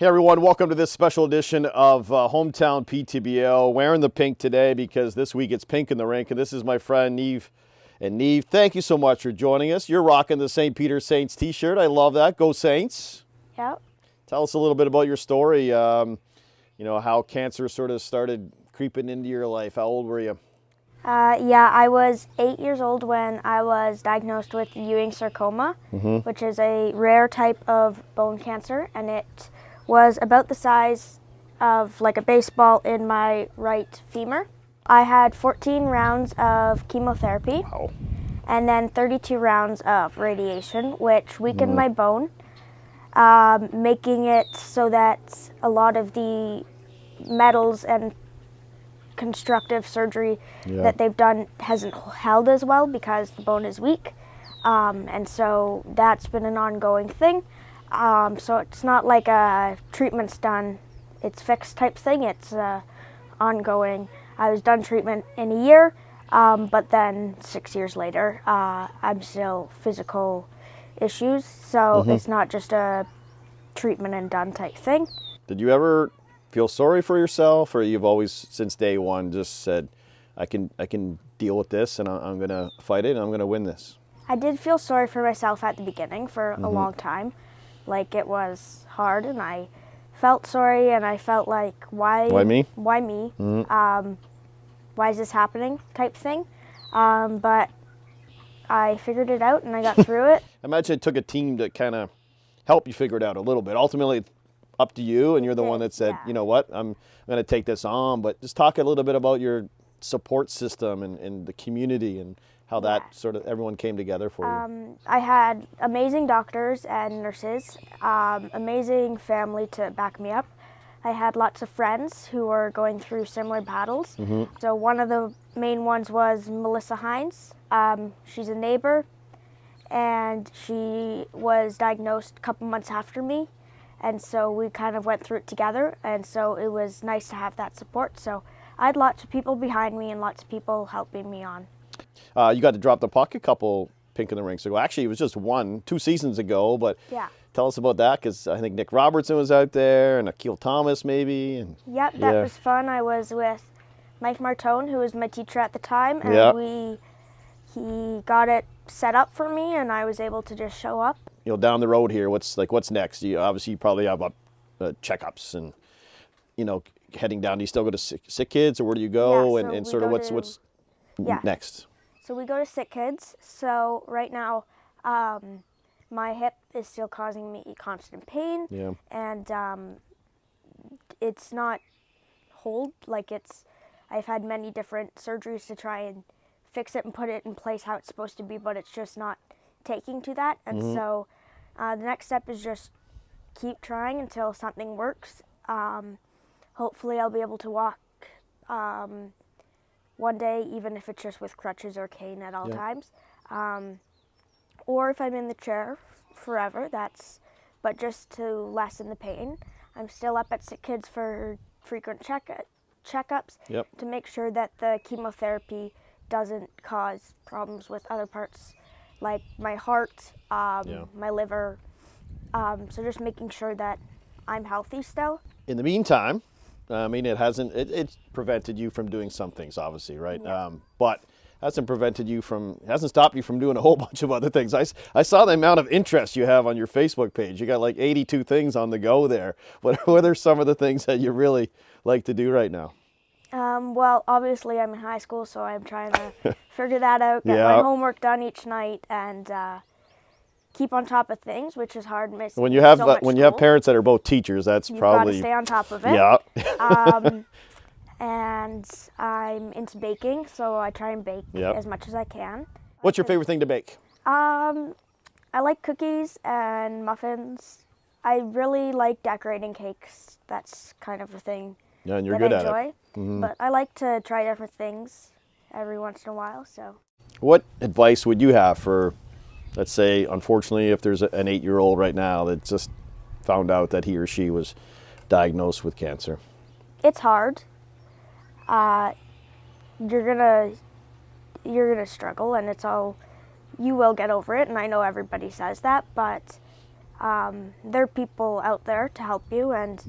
Hey everyone, welcome to this special edition of Hometown PTBO. Wearing the pink today because this week it's pink in the rink, and this is my friend Neave. And Neave, thank you so much for joining us. You're rocking the St. Peter Saints t-shirt. I love that. Go Saints. Yep. Tell us a little bit about your story, how cancer sort of started creeping into your life. How old were you? I was 8 years old when I was diagnosed with Ewing sarcoma, which is a rare type of bone cancer, and it was about the size of like a baseball in my right femur. I had 14 rounds of chemotherapy. Wow. And then 32 rounds of radiation, which weakened my bone, making it so that a lot of the metals and constructive surgery that they've done hasn't held as well because the bone is weak. And so that's been an ongoing thing. So it's not like a treatment's done, it's fixed type thing, it's ongoing. I was done treatment in a year, but then 6 years later, I'm still physical issues. So it's not just a treatment and done type thing. Did you ever feel sorry for yourself, or you've always, since day one, just said, I can deal with this and I'm going to fight it and I'm going to win this? I did feel sorry for myself at the beginning for a long time. Like, it was hard, and I felt sorry, and I felt like, why me? Why me? Why is this happening type thing? But I figured it out, and I got through it. I imagine it took a team to kind of help you figure it out a little bit. Ultimately, it's up to you, and you're the one that said, you know what, I'm going to take this on. But just talk a little bit about your support system and the community and how that sort of everyone came together for you. I had amazing doctors and nurses, amazing family to back me up. I had lots of friends who were going through similar battles. So one of the main ones was Melissa Hines. She's a neighbor, and she was diagnosed a couple months after me. And so we kind of went through it together, and so it was nice to have that support. So I had lots of people behind me and lots of people helping me on. You got to drop the puck a couple Pink in the Rinks ago. Actually, it was just 2 seasons ago, but tell us about that, because I think Nick Robertson was out there and Akil Thomas maybe. And, that was fun. I was with Mike Martone, who was my teacher at the time, and he got it set up for me, and I was able to just show up. Down the road here, what's next? You probably have checkups and, heading down. Do you still go to sick kids, or where do you go? So and sort of what's next? So we go to sick kids. So right now, my hip is still causing me constant pain, and it's not whole. I've had many different surgeries to try and fix it and put it in place how it's supposed to be, but it's just not taking to that. And so the next step is just keep trying until something works. Hopefully I'll be able to walk one day, even if it's just with crutches or cane at all times. Or if I'm in the chair forever, but just to lessen the pain. I'm still up at sick kids for frequent checkups to make sure that the chemotherapy doesn't cause problems with other parts like my heart, my liver. So just making sure that I'm healthy still. In the meantime, it's prevented you from doing some things, obviously, right? But hasn't stopped you from doing a whole bunch of other things. I saw the amount of interest you have on your Facebook page. You got like 82 things on the go there. What are some of the things that you really like to do right now? Well, obviously I'm in high school, so I'm trying to figure that out, get my homework done each night, and keep on top of things, which is hard. When you have parents that are both teachers, you've got to stay on top of it. Yeah. And I'm into baking, so I try and bake as much as I can. What's your favorite thing to bake? I like cookies and muffins. I really like decorating cakes. That's kind of a thing and you're good I enjoy. at it. But I like to try different things every once in a while. So, what advice would you have for, let's say, unfortunately, if there's an 8-year-old right now that just found out that he or she was diagnosed with cancer? It's hard. You're gonna struggle, and you will get over it, and I know everybody says that, but there are people out there to help you, and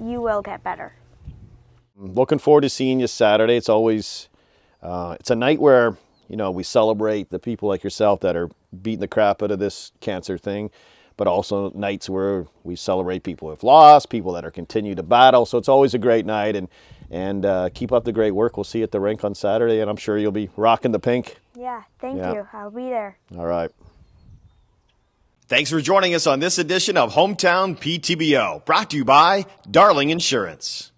you will get better. Looking forward to seeing you Saturday. It's always, it's a night where, you know, we celebrate the people like yourself that are beating the crap out of this cancer thing, but also nights where we celebrate people who've lost, people that are continue to battle. So it's always a great night, and keep up the great work. We'll see you at the rink on Saturday, and I'm sure you'll be rocking the pink. Yeah, thank you. I'll be there. All right. Thanks for joining us on this edition of Hometown PTBO, brought to you by Darling Insurance.